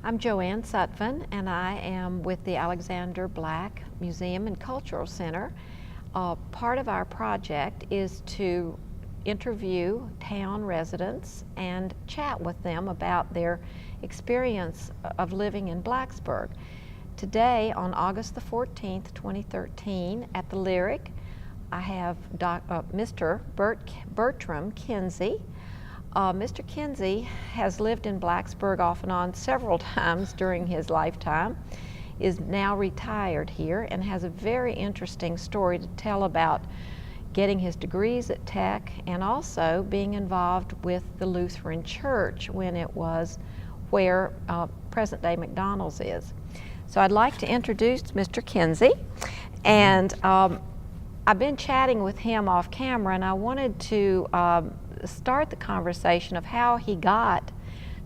I'm Joanne Sutphin, and I am with the Alexander Black Museum and Cultural Center. Part of our project is to interview town residents and chat with them about their experience of living in Blacksburg. Today, on August the 14th, 2013, at the Lyric, I have Mr. Bertram Kinzey. Mr. Kinzey has lived in Blacksburg off and on several times during his lifetime, is now retired here, and has a very interesting story to tell about getting his degrees at Tech and also being involved with the Lutheran Church when it was where present-day McDonald's is. So I'd like to introduce Mr. Kinzey, and I've been chatting with him off camera, and I wanted to start the conversation of how he got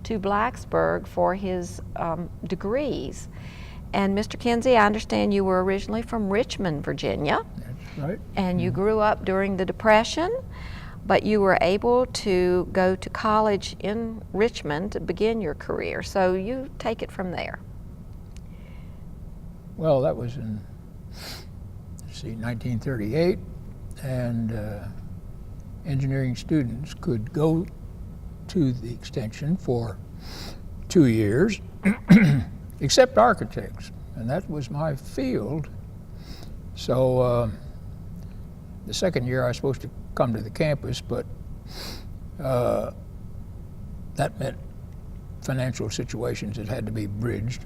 to Blacksburg for his degrees. And Mr. Kinzey, I understand you were originally from Richmond, Virginia. That's right. And you grew up during the Depression, but you were able to go to college in Richmond to begin your career. So you take it from there. Well, that was in, 1938, and engineering students could go to the extension for 2 years, except architects, and that was my field. So the second year I was supposed to come to the campus, but that meant financial situations that had to be bridged.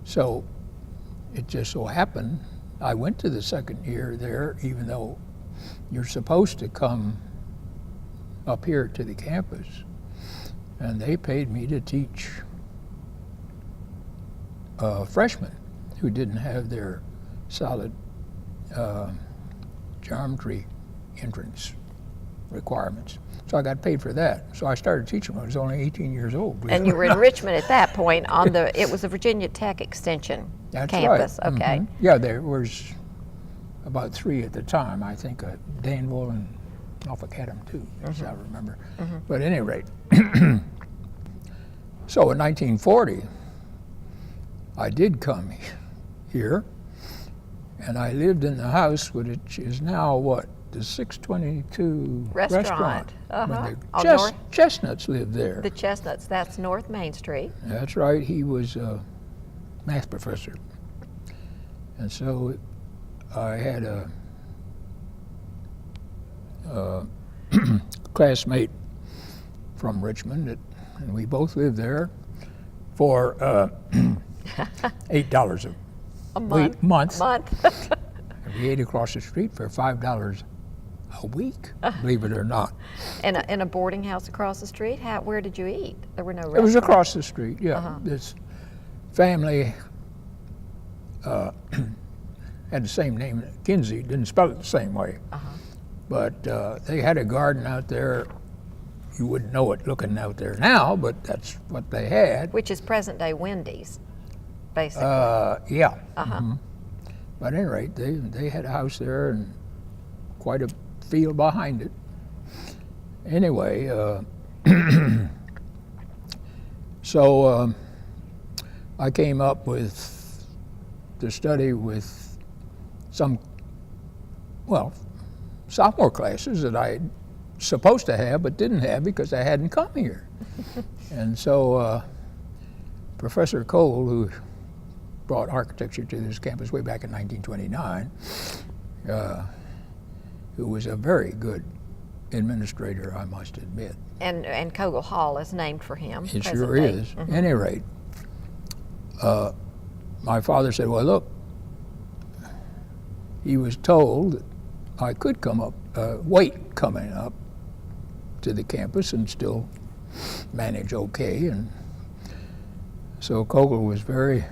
So it just so happened I went to the second year there, even though you're supposed to come up here to the campus, and they paid me to teach freshmen who didn't have their solid geometry entrance requirements. So I got paid for that. So I started teaching when I was only 18 years old. And you were in Richmond at that point on it was a Virginia Tech Extension That's campus, right. okay. Mm-hmm. Yeah, there was about 3 at the time. I think Danville and Norfolk had them too, as I remember. But at any rate, so in 1940, I did come here, and I lived in the house, which is now what? The 622 restaurant. When the Chestnuts lived there. The Chestnuts, that's North Main Street. That's right. He was a math professor. And so I had a classmate from Richmond, and we both lived there for $8 a month. And we ate across the street for $5 a week, believe it or not. In a boarding house across the street? Where did you eat? There were no restaurants. It was across the street, yeah. This family had the same name, Kinzey, didn't spell it the same way. But they had a garden out there. You wouldn't know it looking out there now, but that's what they had. Which is present-day Wendy's, basically. Yeah. But at any rate, they had a house there and quite a field behind it. Anyway, so I came up with to study with some, sophomore classes that I supposed to have but didn't have because I hadn't come here. And so Professor Cole, who brought architecture to this campus way back in 1929, who was a very good administrator, I must admit. And Kogel Hall is named for him. It sure is. At any rate, my father said, well, look, he was told that I could come up, wait coming up to the campus and still manage okay. And so Kogel was very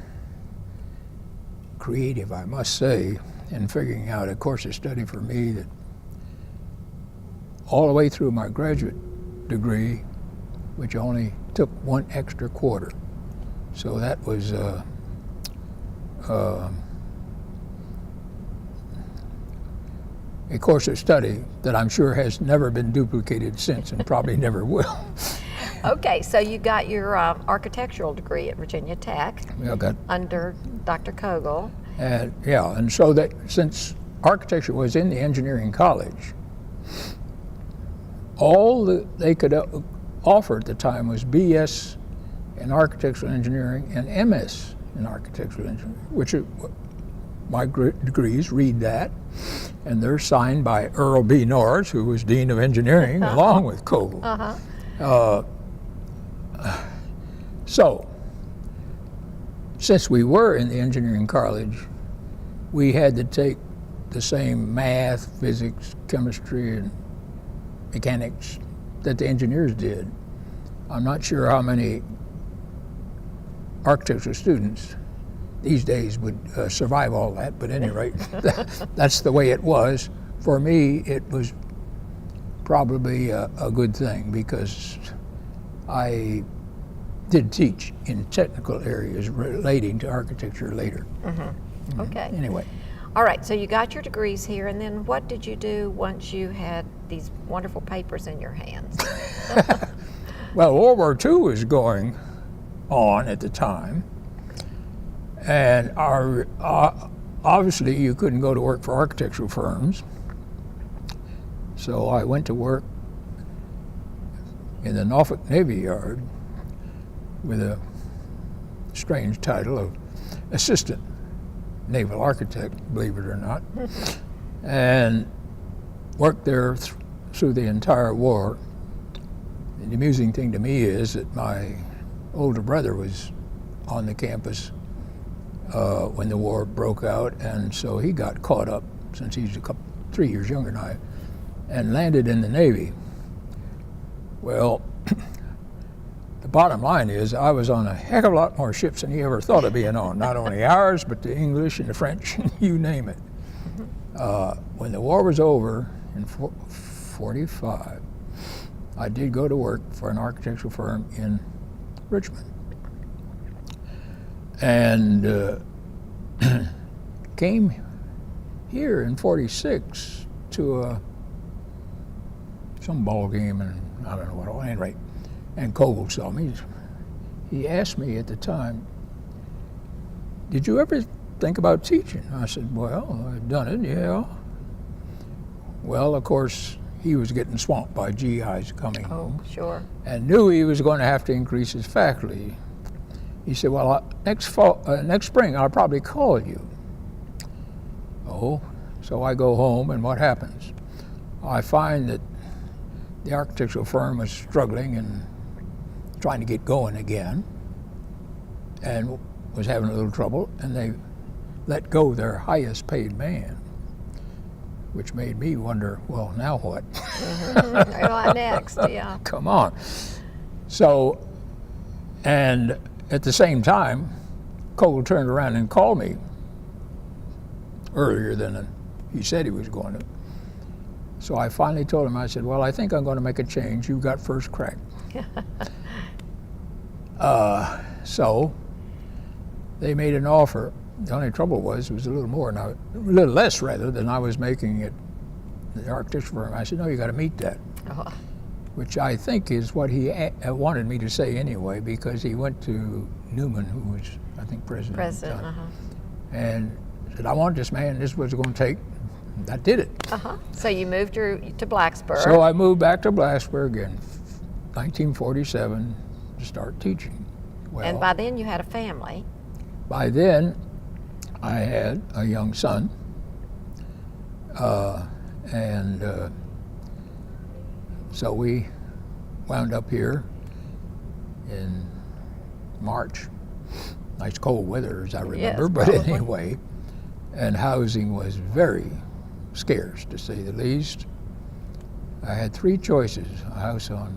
creative, I must say, in figuring out a course of study for me that all the way through my graduate degree, which only took 1 extra quarter. So that was a course of study that I'm sure has never been duplicated since and probably never will. Okay, so you got your architectural degree at Virginia Tech I got, under Dr. Kogel. and so that since architecture was in the engineering college, all that they could offer at the time was BS in architectural engineering and MS in architectural engineering, which my degrees read that, and they're signed by Earl B. Norris, who was Dean of Engineering, along with Kogel. So, since we were in the engineering college, we had to take the same math, physics, chemistry, and mechanics that the engineers did. I'm not sure how many architectural students these days would survive all that, but at any rate, that's the way it was. For me, it was probably a good thing because I did teach in technical areas relating to architecture later. Okay. Anyway. All right, so you got your degrees here, and then what did you do once you had these wonderful papers in your hands? Well, World War II was going on at the time, and obviously you couldn't go to work for architectural firms, so I went to work in the Norfolk Navy Yard with a strange title of assistant naval architect, believe it or not, and worked there through the entire war. And the amusing thing to me is that my older brother was on the campus when the war broke out, and so he got caught up, since he's 3 years younger than I, and landed in the Navy. Well, the bottom line is I was on a heck of a lot more ships than he ever thought of being on, not only ours, but the English and the French, you name it. When the war was over in 45, I did go to work for an architectural firm in Richmond. And came here in 46 to some ball game, and I don't know what, at any rate. And Kogel saw me. He asked me at the time, "Did you ever think about teaching?" I said, "Well, I've done it, yeah." Well, of course, he was getting swamped by GIs coming home. Sure. And knew he was going to have to increase his faculty. He said, "Well, next spring, I'll probably call you." Oh, so I go home, and what happens? I find that the architectural firm was struggling and trying to get going again, and was having a little trouble, and they let go their highest paid man, which made me wonder, well, now what? What next? Yeah. Come on. So, and at the same time, Kogel turned around and called me earlier than he said he was going to. So I finally told him, I said, "Well, I think I'm going to make a change. You got first crack." So they made an offer. The only trouble was it was a little less rather than I was making at the architectural firm. I said, "No, you got to meet that," which I think is what he wanted me to say anyway, because he went to Newman, who was, I think, president at the time, and said, "I want this man. This is what it's going to take." I did it. So you moved to Blacksburg. So I moved back to Blacksburg in 1947 to start teaching. Well, and by then you had a family. By then, I had a young son, and so we wound up here in March. Nice cold weather, as I remember, Yes, but probably. anyway, and housing was very scarce, to say the least. I had three choices: a house on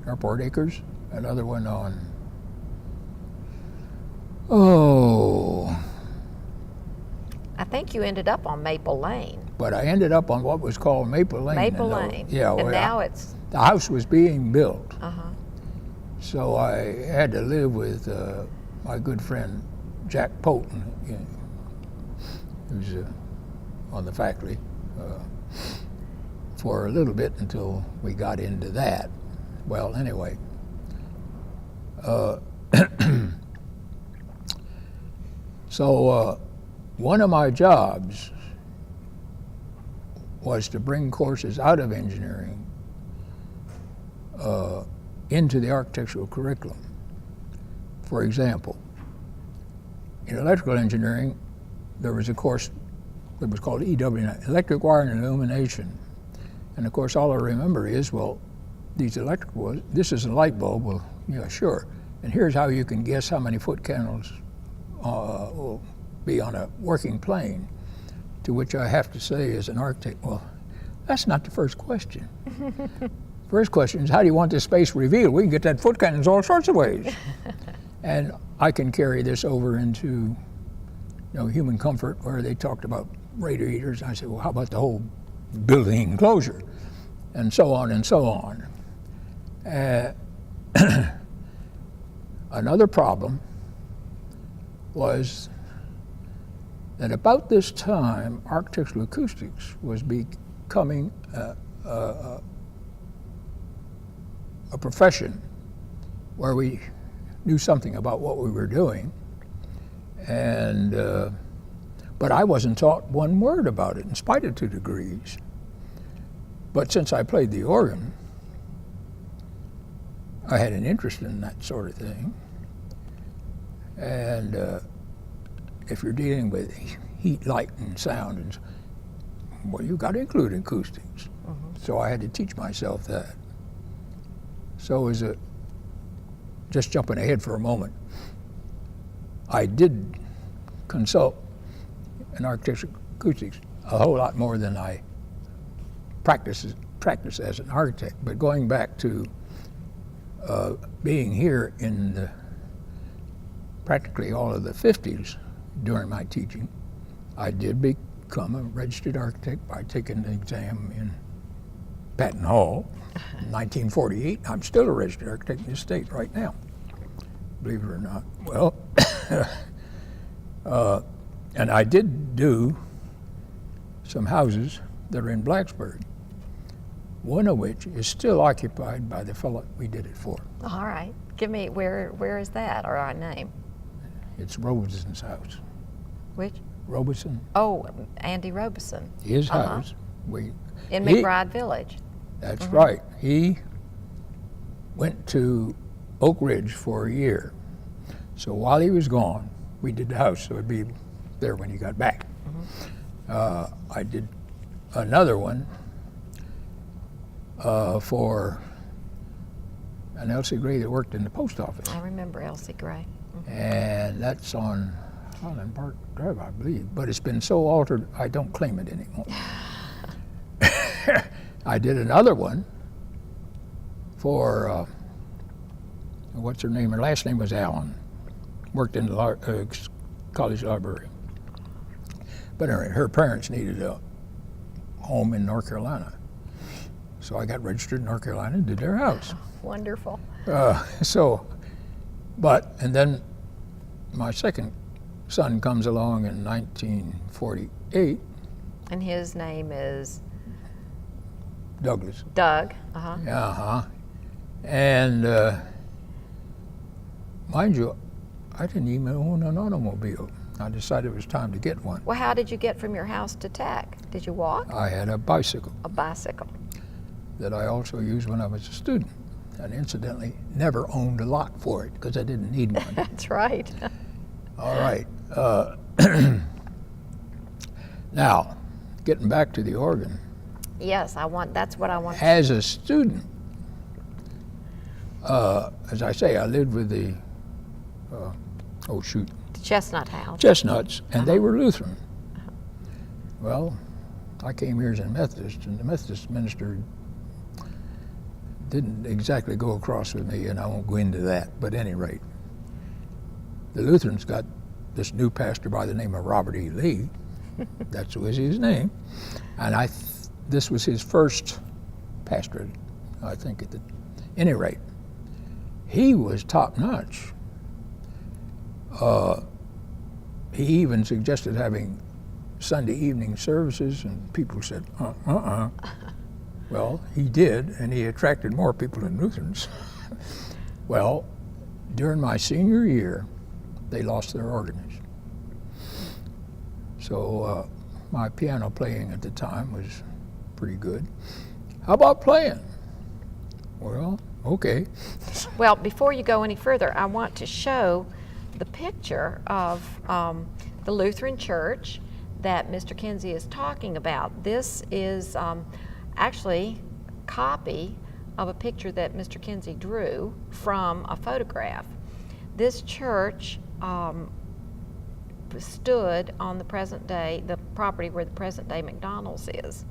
Airport Acres, another one on, I think you ended up on Maple Lane. but I ended up on what was called Maple Lane. Maple Lane. Yeah, And well, now it's. the house was being built, Uh-huh. so I had to live with my good friend Jack Polton, who's on the faculty, for a little bit until we got into that. Well, anyway, So one of my jobs was to bring courses out of engineering into the architectural curriculum. For example, in electrical engineering, there was a course that was called EW9, Electric Wire and Illumination. And of course, all I remember is, well, these electrical, this is a light bulb, well, yeah, sure. And here's how you can guess how many foot candles will be on a working plane. To which I have to say as an architect, well, that's not the first question. First question is, how do you want this space revealed? We can get that foot candles all sorts of ways. And I can carry this over into human comfort, where they talked about radiators. I said, well, how about the whole building enclosure? And so on and so on. Another problem was that about this time, architectural acoustics was becoming a profession where we knew something about what we were doing. And but I wasn't taught one word about it, in spite of 2 degrees. But since I played the organ, I had an interest in that sort of thing. And if you're dealing with heat, light, and sound, well, you've got to include acoustics. So I had to teach myself that. So just jumping ahead for a moment, I did consult in architectural acoustics a whole lot more than I practice as an architect. But going back to being here in practically all of the 50s during my teaching, I did become a registered architect by taking the exam in Patton Hall in 1948. I'm still a registered architect in the state right now, believe it or not. Well, and I did do some houses that are in Blacksburg, one of which is still occupied by the fellow we did it for. All right. Give me, where is that, or our name? It's Robeson's house. Which? Robeson. Oh, Andy Robeson. His house. In McBride Village. That's right. He went to Oak Ridge for a year. So while he was gone, we did the house, so it'd be there when he got back. I did another one for an Elsie Gray that worked in the post office. I remember Elsie Gray. And that's on Highland Park Drive, I believe. But it's been so altered, I don't claim it anymore. I did another one for, what's her name? Her last name was Allen. Worked in the college library. But anyway, her parents needed a home in North Carolina. So I got registered in North Carolina and did their house. Wonderful. And then my second son comes along in 1948. And his name is? Douglas. Doug. And mind you, I didn't even own an automobile. I decided it was time to get one. Well, how did you get from your house to TAC? Did you walk? I had a bicycle. A bicycle. That I also used when I was a student. And incidentally, never owned a lot for it because I didn't need one. That's right. All right. Now, getting back to the organ. Yes, that's what I want. As a student, as I say, I lived with the, The Chestnut House. Chestnuts, and they were Lutheran. Well, I came here as a Methodist, and the Methodist minister didn't exactly go across with me, and I won't go into that, but at any rate, the Lutherans got this new pastor by the name of Robert E. Lee. That was his name. And this was his first pastorate, I think. At any rate, he was top-notch. He even suggested having Sunday evening services, and people said, Well, he did, and he attracted more people than Lutherans. Well, during my senior year, they lost their organist. So my piano playing at the time was pretty good. How about playing? Well, okay. Well, before you go any further, I want to show the picture of the Lutheran Church that Mr. Kinzey is talking about. This is actually a copy of a picture that Mr. Kinzey drew from a photograph. This church stood on the present day, the property where the present day McDonald's is,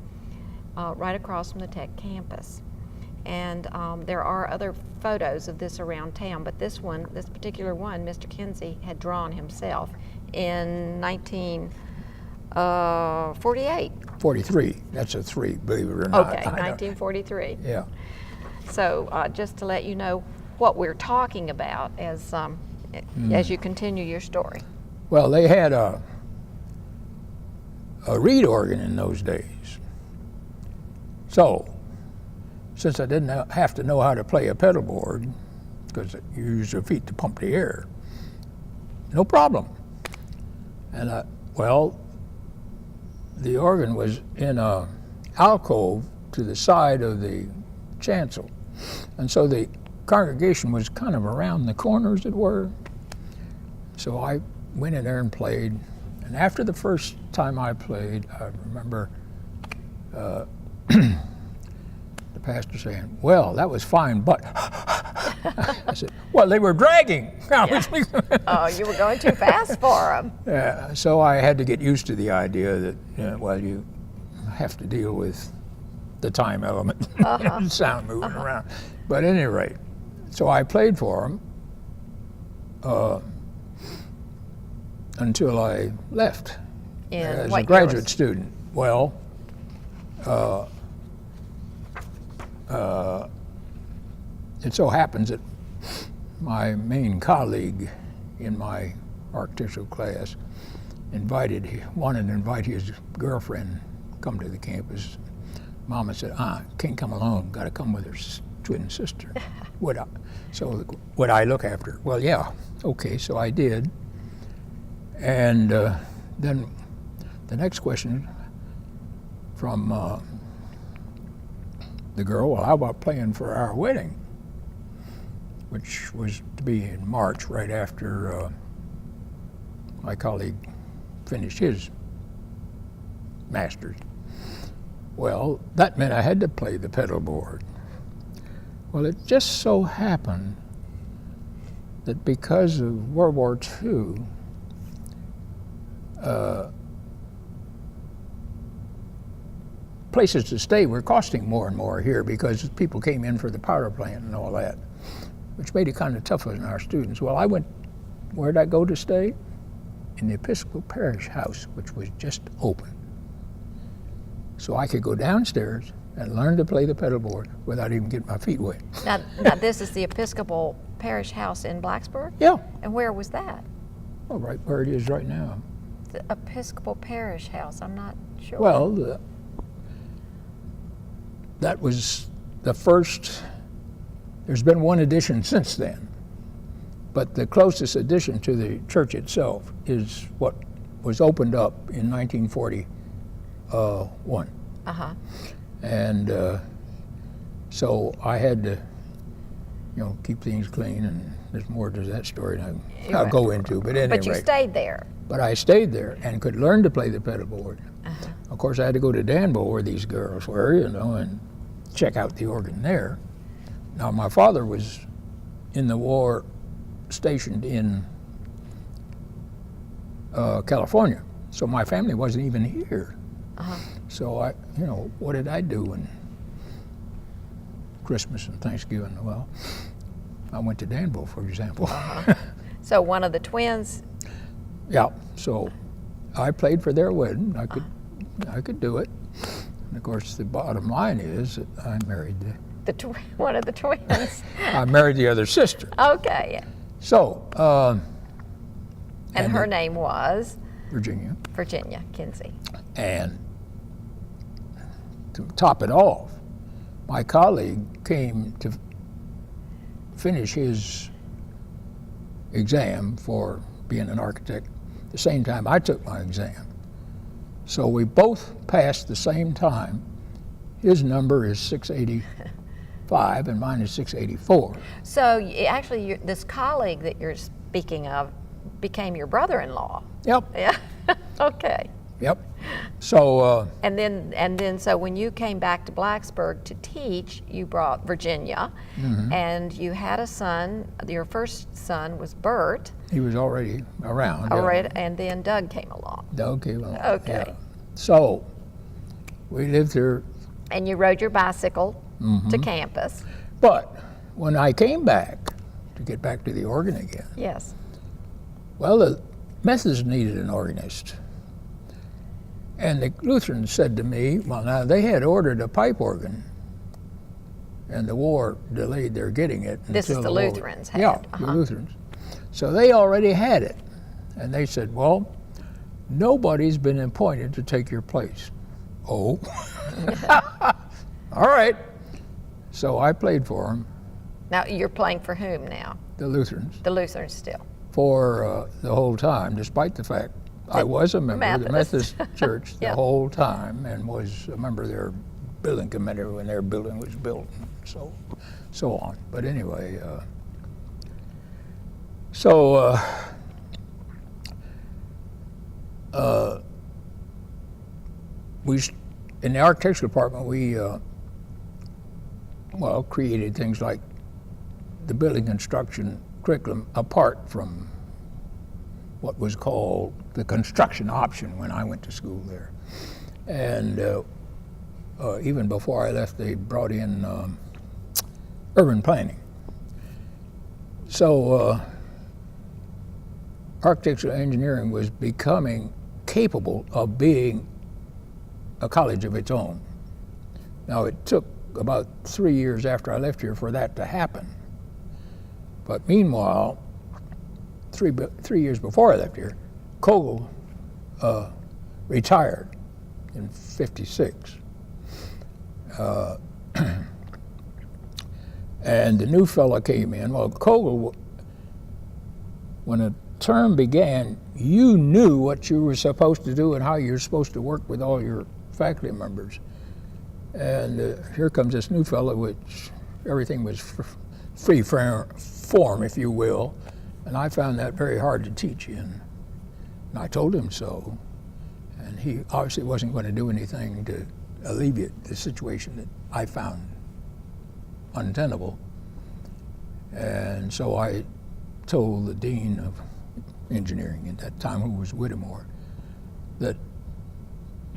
right across from the Tech campus. And there are other photos of this around town, but this particular one, Mr. Kinzey had drawn himself in 1948. 43, that's a 3, believe it or not. Okay, 1943. Yeah. So just to let you know what we're talking about as you continue your story. Well, they had a reed organ in those days. So, since I didn't have to know how to play a pedal board, because you use your feet to pump the air, no problem. And the organ was in a alcove to the side of the chancel. And so the congregation was kind of around the corner, as it were. So I went in there and played. And after the first time I played, I remember the pastor saying, "Well, that was fine, but..." I said, "Well, they were dragging." Yeah. Oh, you were going too fast for them. Yeah, so I had to get used to the idea that, you have to deal with the time element, sound moving around. But at any rate, so I played for them until I left as a graduate student. Well, it so happens that my main colleague in my architectural class wanted to invite his girlfriend to come to the campus. Mama said, can't come alone, got to come with her twin sister. Would I look after her? Well, yeah, okay, so I did. And then the next question from the girl, well, how about playing for our wedding? Which was to be in March, right after my colleague finished his master's. Well, that meant I had to play the pedal board. Well, it just so happened that because of World War II, places to stay were costing more and more here because people came in for the power plant and all that, which made it kind of tough on our students. Well, where'd I go to stay? In the Episcopal Parish House, which was just open. So I could go downstairs and learn to play the pedal board without even getting my feet wet. Now this is the Episcopal Parish House in Blacksburg? Yeah. And where was that? Well, right where it is right now. The Episcopal Parish House, I'm not sure. Well, that was the first. There's been one addition since then, but the closest addition to the church itself is what was opened up in 1941. And so I had to, keep things clean, and there's more to that story than I'll go into. But anyway. But you stayed there. But I stayed there and could learn to play the pedal board. Of course, I had to go to Danville, where these girls were, and check out the organ there. Now, my father was in the war stationed in California, so my family wasn't even here. So I, what did I do in Christmas and Thanksgiving? Well, I went to Danville, for example. So one of the twins. Yeah. So I played for their wedding. I could do it. And of course, the bottom line is that I married one of the twins. I married the other sister. Okay. So. And her name was? Virginia Kinzey. And to top it off, my colleague came to finish his exam for being an architect the same time I took my exam. So we both passed the same time. His number is 685 and mine is 684. So actually, this colleague that you're speaking of became your brother-in-law. Yep. Yeah. Okay. Yep. So. And then, so when you came back to Blacksburg to teach, you brought Virginia, and you had a son. Your first son was Bert. He was already around. All right, and then Doug came along. Doug came along. Okay. Yeah. So we lived here. And you rode your bicycle to campus. But when I came back to get back to the organ again, Yes. well, the Methodists needed an organist. And the Lutherans said to me, well, now they had ordered a pipe organ, and the war delayed their getting it. This is the Lutherans had. Yeah, the Lutherans. So they already had it. And they said, well, nobody's been appointed to take your place. Oh. All right. So I played for them. Now, you're playing for whom now? The Lutherans. The Lutherans still. For the whole time, despite the fact I was a member of the Methodist Church the Yeah. whole time, and was a member of their building committee when their building was built, and so on. But anyway, we in the architectural department we created things like the building construction curriculum apart from what was called the construction option when I went to school there. And even before I left, they brought in urban planning. So architectural engineering was becoming capable of being a college of its own. Now, it took about 3 years after I left here for that to happen. But meanwhile, three years before I left here, Kogel retired in '56. And the new fellow came in. Well, Kogel, when a term began, you knew what you were supposed to do and how you were supposed to work with all your faculty members. And here comes this new fellow, which everything was free form, if you will. And I found that very hard to teach in. And I told him so. And he obviously wasn't going to do anything to alleviate the situation that I found untenable. And so I told the dean of engineering at that time, who was Whittemore, that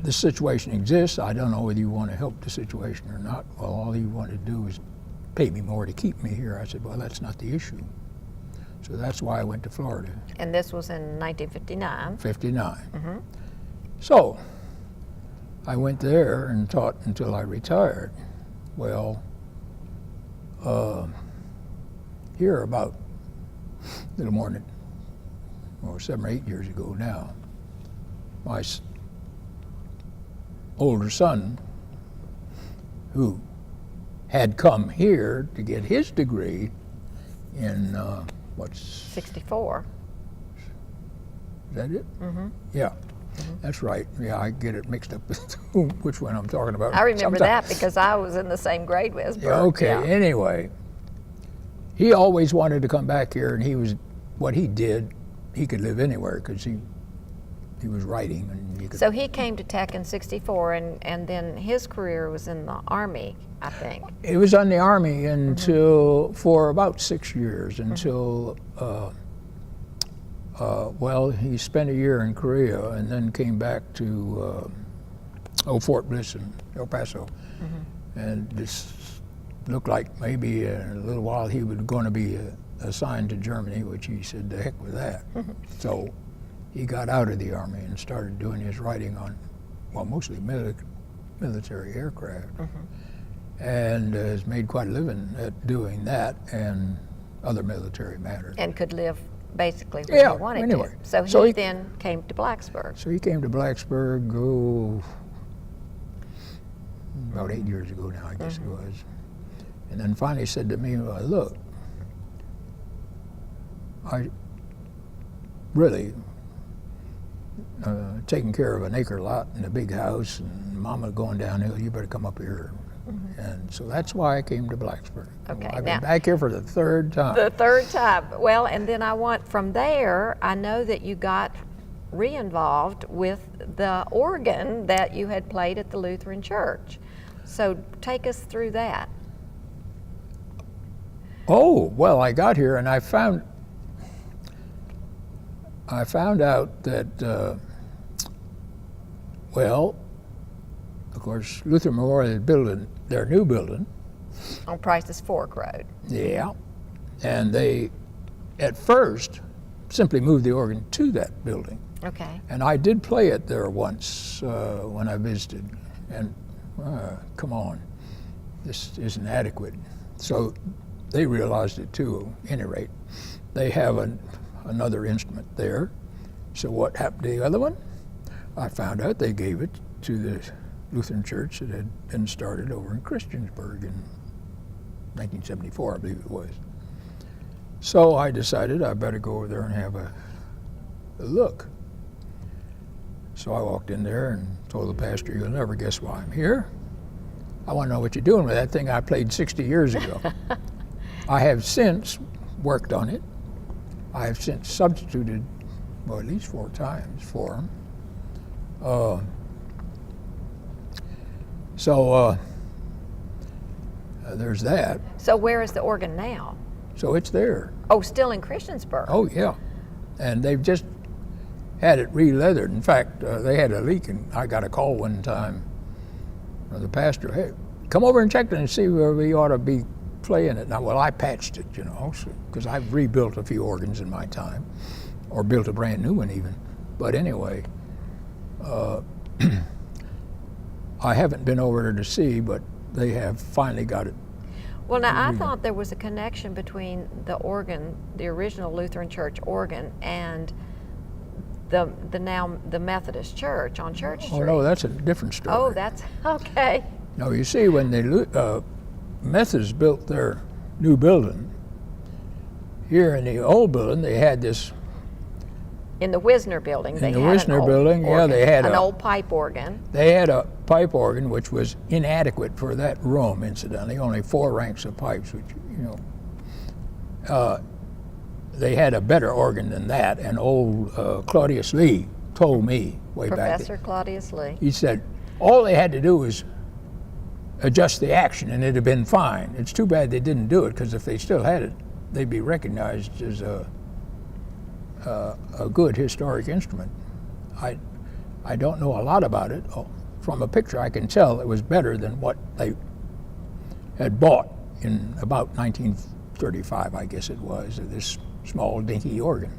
this situation exists. I don't know whether you want to help the situation or not. Well, all you want to do is pay me more to keep me here. I said, well, that's not the issue. So that's why I went to Florida. And this was in 1959. 59. So I went there and taught until I retired. Well, here about a little more than 7 or 8 years ago now, my older son, who had come here to get his degree in what's 64. Is that it? Yeah, that's right. Yeah, I get it mixed up with which one I'm talking about. I remember that because I was in the same grade with Bert. Yeah, okay, anyway, he always wanted to come back here, and what he did, he could live anywhere because he was writing. And he could, So he came to Tech in 64, and then his career was in the Army, I think. He was on the Army for about 6 years until, he spent a year in Korea and then came back to Fort Bliss in El Paso. And this looked like maybe in a little while he was going to be assigned to Germany, which he said, the heck with that. So he got out of the Army and started doing his writing on, mostly military aircraft. And has made quite a living at doing that and other military matters. And could live basically where he wanted to. So he then came to Blacksburg. So he came to Blacksburg, about 8 years ago now, I guess it was. And then finally said to me, well, look, really taking care of an acre lot and a big house, and Mama going downhill, you better come up here. And so that's why I came to Blacksburg. Okay, I've now- been back here for the third time. The third time. Well, and then I want from there, I know that you got re-involved with the organ that you had played at the Lutheran Church. So take us through that. Oh, well, I got here and I found out that, well, of course, Lutheran Memorial is building their new building. On Price's Fork Road. Yeah. And they, at first, simply moved the organ to that building. Okay. And I did play it there once when I visited. And come on, this isn't adequate. So they realized it too, at any rate. They have another instrument there. So what happened to the other one? I found out they gave it to the Lutheran Church that had been started over in Christiansburg in 1974, I believe it was. So I decided I better go over there and have a look. So I walked in there and told the pastor, "You'll never guess why I'm here. I want to know what you're doing with that thing I played 60 years ago." I have since worked on it. I have since substituted, well, at least 4 times for him. So there's that. So where is the organ now? So it's there. Oh, still in Christiansburg. Oh, yeah. And they've just had it re-leathered. In fact, they had a leak, and I got a call one time from the pastor, "Hey, come over and check it and see where we ought to be playing it." Now, well, I patched it, you know, because I've rebuilt a few organs in my time, or built a brand new one even. But anyway, I haven't been over there to see, but they have finally got it. Well, now I thought there was a connection between the organ, the original Lutheran Church organ, and the Methodist Church on Church Street. Oh, no, that's a different story. Oh, that's okay. No, you see, when the Methodists built their new building, here in the old building, they had this. In the Wisner building, they In the had Wisner an old building, yeah, organ, they had an a- old pipe organ. They had a pipe organ which was inadequate for that room, incidentally, only 4 ranks of pipes, which, you know. They had a better organ than that, and old Claudius Lee told me way back. Professor Claudius Lee. He said, all they had to do was adjust the action and it'd have been fine. It's too bad they didn't do it, because if they still had it, they'd be recognized as a good historic instrument. I don't know a lot about it. From a picture I can tell it was better than what they had bought in about 1935, I guess it was, this small dinky organ.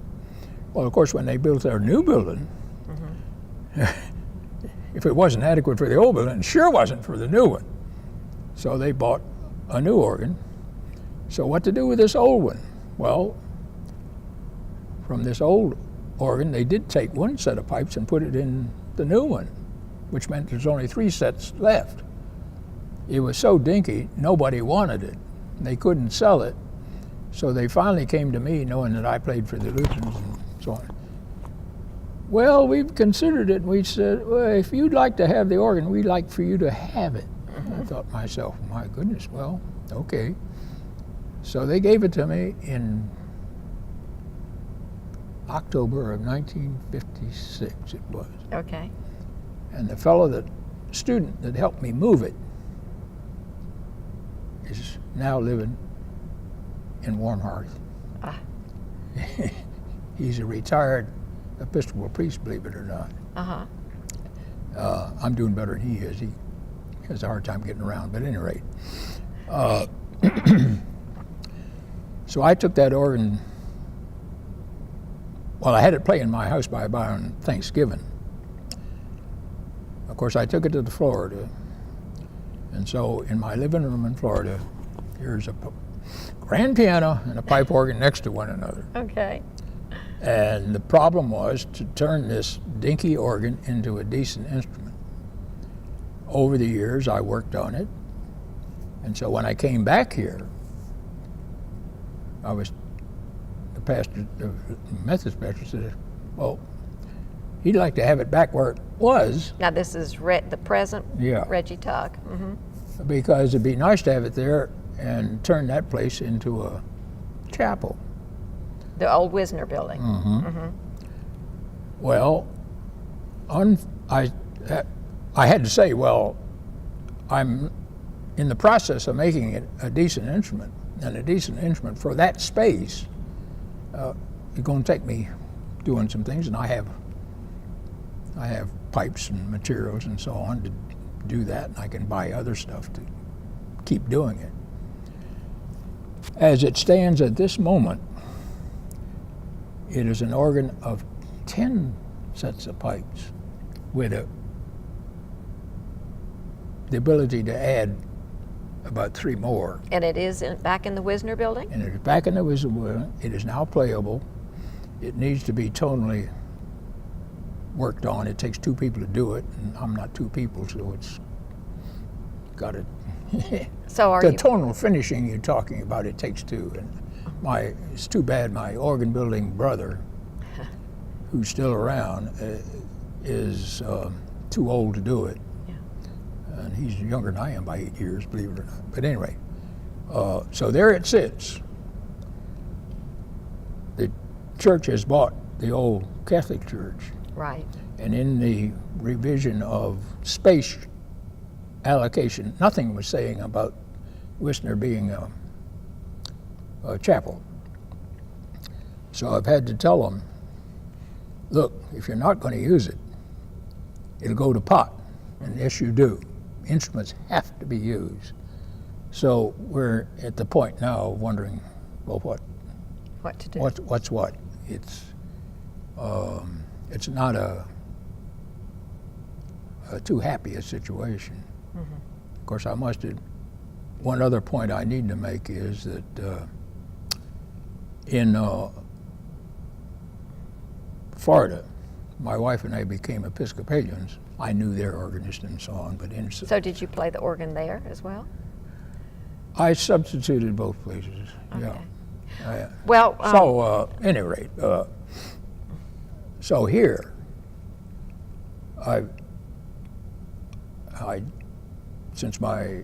Well, of course, when they built their new building, if it wasn't adequate for the old building, it sure wasn't for the new one. So they bought a new organ. So what to do with this old one? Well, from this old organ, they did take one set of pipes and put it in the new one, which meant there's only 3 sets left. It was so dinky, nobody wanted it. They couldn't sell it. So they finally came to me, knowing that I played for the Lutherans and so on. "Well, we've considered it," and we said, "Well, if you'd like to have the organ, we'd like for you to have it." I thought to myself, my goodness, well, okay. So they gave it to me in October of 1956, it was. Okay. And the student that helped me move it is now living in Warm Hearth. Ah. He's a retired Episcopal priest, believe it or not. Uh-huh. I'm doing better than he is. He has a hard time getting around, but at any rate. So I took that organ. Well, I had it play in my house by on Thanksgiving. Of course, I took it to Florida. And so in my living room in Florida, here's a grand piano and a pipe organ next to one another. Okay. And the problem was to turn this dinky organ into a decent instrument. Over the years, I worked on it. And so when I came back here, the pastor, the Methodist pastor, said, well, he'd like to have it back where it was. Now this is the present Yeah. Reggie Tuck. Because it'd be nice to have it there and turn that place into a chapel. The old Wisner building. Well, I had to say, well, I'm in the process of making it a decent instrument, and a decent instrument for that space. It's going to take me doing some things, and I have pipes and materials and so on to do that, and I can buy other stuff to keep doing it. As it stands at this moment, it is an organ of 10 sets of pipes with the ability to add about 3 more. And it is back in the Wisner building? And it is back in the Wisner building. It is now playable. It needs to be tonally worked on. It takes 2 people to do it, and I'm not 2 people, so it's got it. So the tonal finishing you're talking about, it takes 2. And it's too bad my organ building brother, who's still around, is too old to do it. And he's younger than I am by 8 years, believe it or not. But anyway, so there it sits. The church has bought the old Catholic church. Right. And in the revision of space allocation, nothing was saying about Wisner being a chapel. So I've had to tell them, look, if you're not going to use it, it'll go to pot. And yes, you do. Instruments have to be used. So we're at the point now of wondering, well, what to do? What's what? It's not a too happy a situation. Of course, I must add, one other point I need to make is that in Florida, my wife and I became Episcopalians. I knew their organist and so on, but So did you play the organ there as well? I substituted both places. Okay. Yeah. Well, So, any rate, so here, I, since my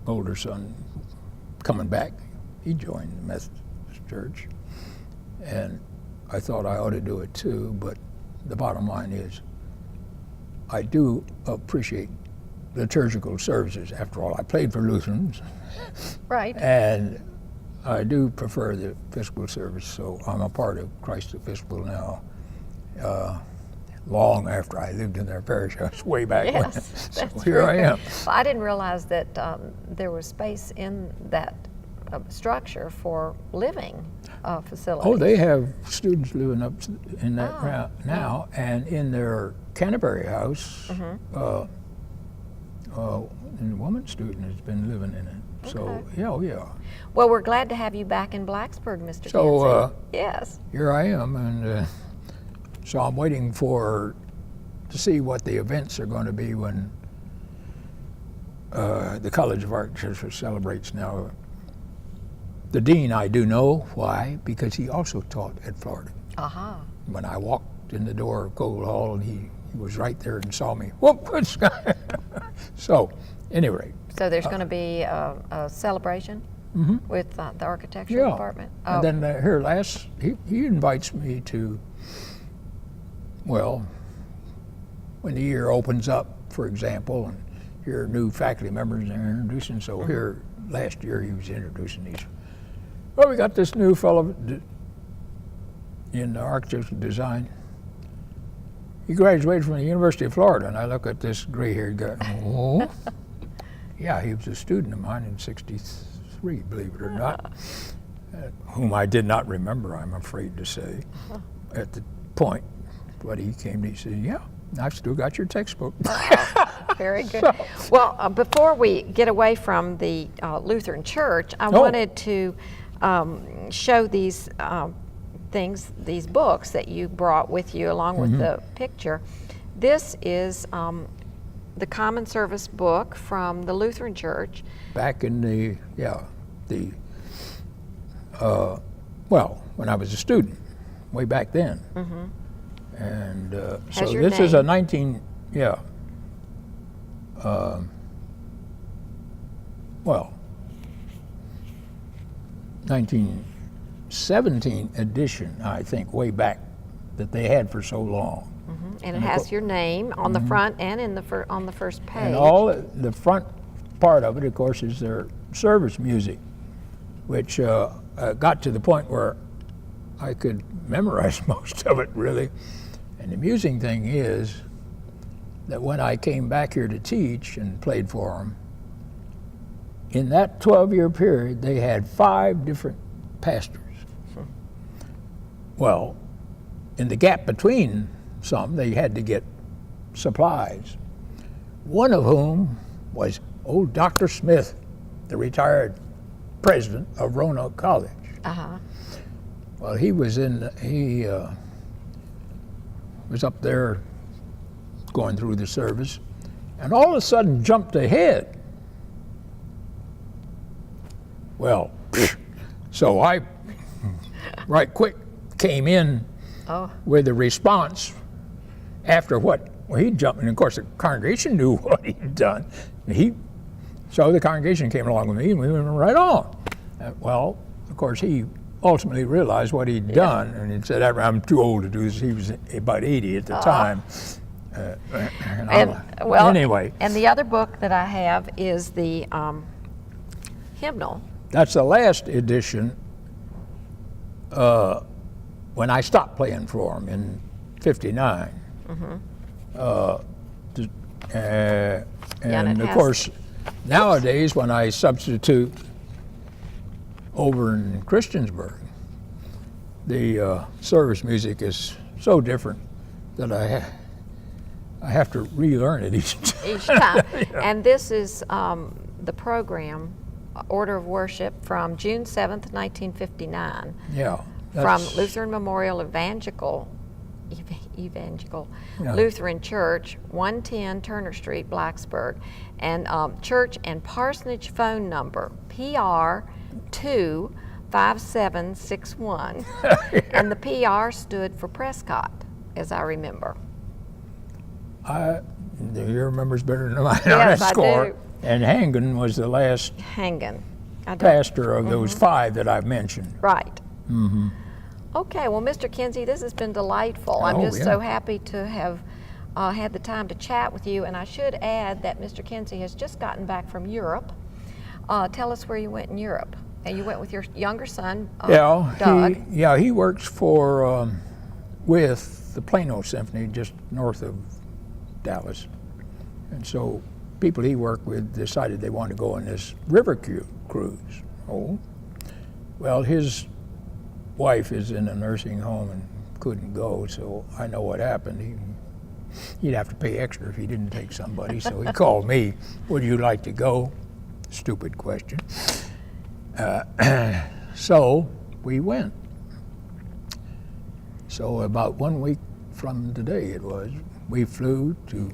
older son coming back, he joined the Methodist Church, and I thought I ought to do it too, but the bottom line is, I do appreciate liturgical services. After all, I played for Lutherans. Right. And I do prefer the Episcopal service, so I'm a part of Christ's Episcopal now. Long after I lived in their parish, I was way back when. Yes, So that's here I very am. good. Well, I didn't realize that there was space in that structure for living facilities. Oh, they have students living up in that now, and in their Canterbury house, and a woman student has been living in it. So, yeah. Well, we're glad to have you back in Blacksburg, Mr. So, Kinzey. Yes. Here I am, and so I'm waiting to see what the events are going to be when the College of Architecture celebrates now. The dean, I do know why, because he also taught at Florida. When I walked in the door of Cole Hall, and he was right there and saw me. Whoop! So, anyway. So there's going to be a celebration with the architectural department. And then here he invites me to, well, when the year opens up, for example, and here are new faculty members they're introducing. So here, last year he was introducing these. Well, we got this new fellow in architectural design. He graduated from the University of Florida, and I look at this gray-haired guy. Oh, yeah, he was a student of mine in '63, believe it or not, whom I did not remember, I'm afraid to say, at the point. But he came to me and said, yeah, I've still got your textbook. Very good. Well, before we get away from the Lutheran Church, I wanted to show these these books that you brought with you along with the picture. This is the Common Service book from the Lutheran Church. Back in the well, when I was a student, way back then. Mm-hmm. And so Has your this is a name? Well, 1917 edition, I think, way back, that they had for so long. Mm-hmm. And it has your name on the front and on the first page. And all the front part of it, of course, is their service music, which got to the point where I could memorize most of it, really. And the amusing thing is that when I came back here to teach and played for them, in that 12-year period, they had 5 different pastors. Well, in the gap between some, they had to get supplies. One of whom was old Dr. Smith, the retired president of Roanoke College. Uh-huh. Well, he was up there going through the service, and all of a sudden jumped ahead. Well, so I, right quick, came in with a response after what, well, he'd jumped, and of course the congregation knew what he'd done. So the congregation came along with me, and we went right on. Well, of course, he ultimately realized what he'd done, and he said, I'm too old to do this. He was about 80 at the time. Anyway. And the other book that I have is the hymnal. That's the last edition when I stopped playing for him in '59. Mm-hmm. And of course, nowadays when I substitute over in Christiansburg, the service music is so different that I have to relearn it each time. Yeah. And this is the program, Order of Worship, from June 7th, 1959. Yeah. From Lutheran Memorial Evangelical Lutheran Church, 110 Turner Street, Blacksburg, and church and parsonage phone number, PR 25761. And the PR stood for Prescott, as I remember. Your remembers better than mine on yes, that score. I do. And Hangen was the last pastor of those 5 that I've mentioned. Right. Mm-hmm. Okay, well, Mr. Kinzey, this has been delightful. I'm just so happy to have had the time to chat with you. And I should add that Mr. Kinzey has just gotten back from Europe. Tell us where you went in Europe. And you went with your younger son, Doug. He works for with the Plano Symphony just north of Dallas. And so people he worked with decided they wanted to go on this river cruise. Oh, well, his wife is in a nursing home and couldn't go, so I know what happened. He'd have to pay extra if he didn't take somebody, so he called me, would you like to go? Stupid question. So we went. So about 1 week from today it was, we flew to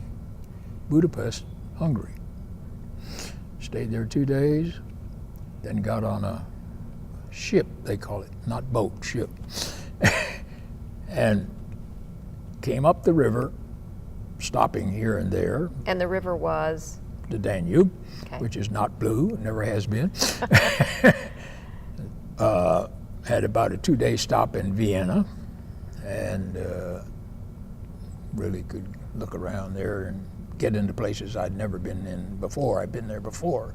Budapest, Hungary. Stayed there 2 days, then got on a ship, they call it, not boat, ship, and came up the river, stopping here and there. And the river was? The Danube, which is not blue, never has been. Had about a 2-day stop in Vienna, and really could look around there and get into places I'd never been in before. I'd been there before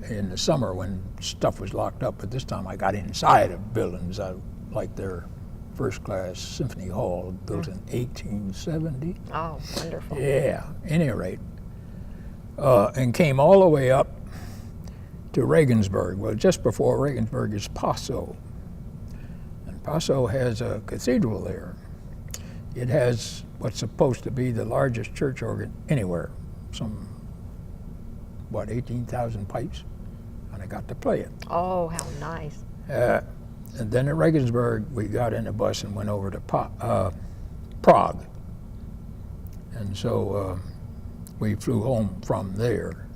in the summer when stuff was locked up, but this time I got inside of buildings. I like their first-class symphony hall, built in 1870. Oh, wonderful. Yeah, any rate. And came all the way up to Regensburg. Well, just before Regensburg is Passau. And Passau has a cathedral there. It has what's supposed to be the largest church organ anywhere. 18,000 pipes, and I got to play it. Oh, how nice. And then at Regensburg, we got in a bus and went over to Prague. And so we flew home from there.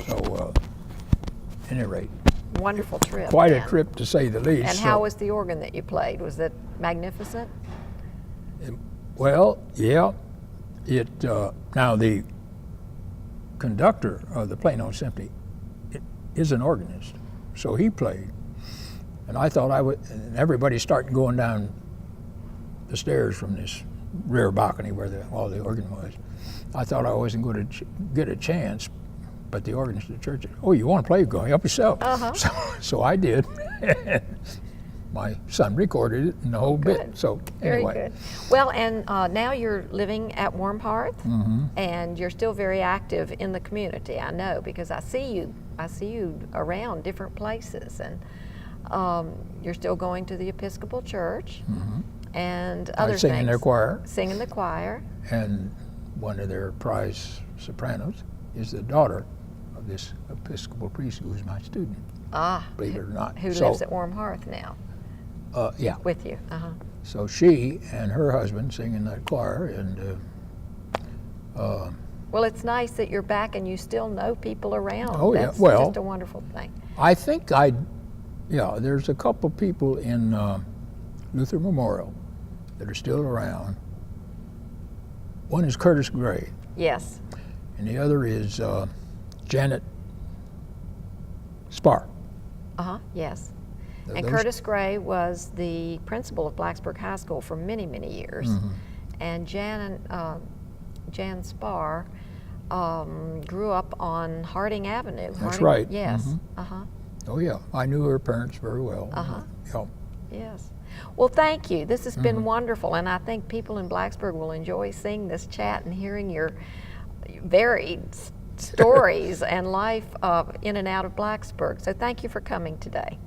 So at any rate, wonderful trip. Quite then. a trip, to say the least. And So- how was the organ that you played? Was it magnificent? Well, yeah. Now the conductor of the Plano Symphony is an organist, so he played, and I thought I would. And everybody started going down the stairs from this rear balcony where all the organ was. I thought I wasn't going to get a chance, but the organist of the church said, "Oh, you want to play? Go help yourself." So I did. My son recorded it and the whole bit. So anyway. Very good. Well, and now you're living at Warm Hearth, and you're still very active in the community. I know because I see you around different places, and you're still going to the Episcopal Church and other things. I sing in their choir. Sing in the choir. And one of their prize sopranos is the daughter of this Episcopal priest who is my student. Believe it or not. Who lives at Warm Hearth now? Yeah. With you. So she and her husband sing in that choir, and well, it's nice that you're back and you still know people around. Oh, yeah. That's Well, just a wonderful thing. I think there's a couple people in Lutheran Memorial that are still around. One is Curtis Gray, Yes. and the other is Janet Spark. Yes. And Those- Curtis Gray was the principal of Blacksburg High School for many, many years. And Jan Spar grew up on Harding Avenue. That's right. Yes. Oh yeah, I knew her parents very well. Yeah. Yes. Well, thank you. This has been wonderful, and I think people in Blacksburg will enjoy seeing this chat and hearing your varied stories and life in and out of Blacksburg. So thank you for coming today.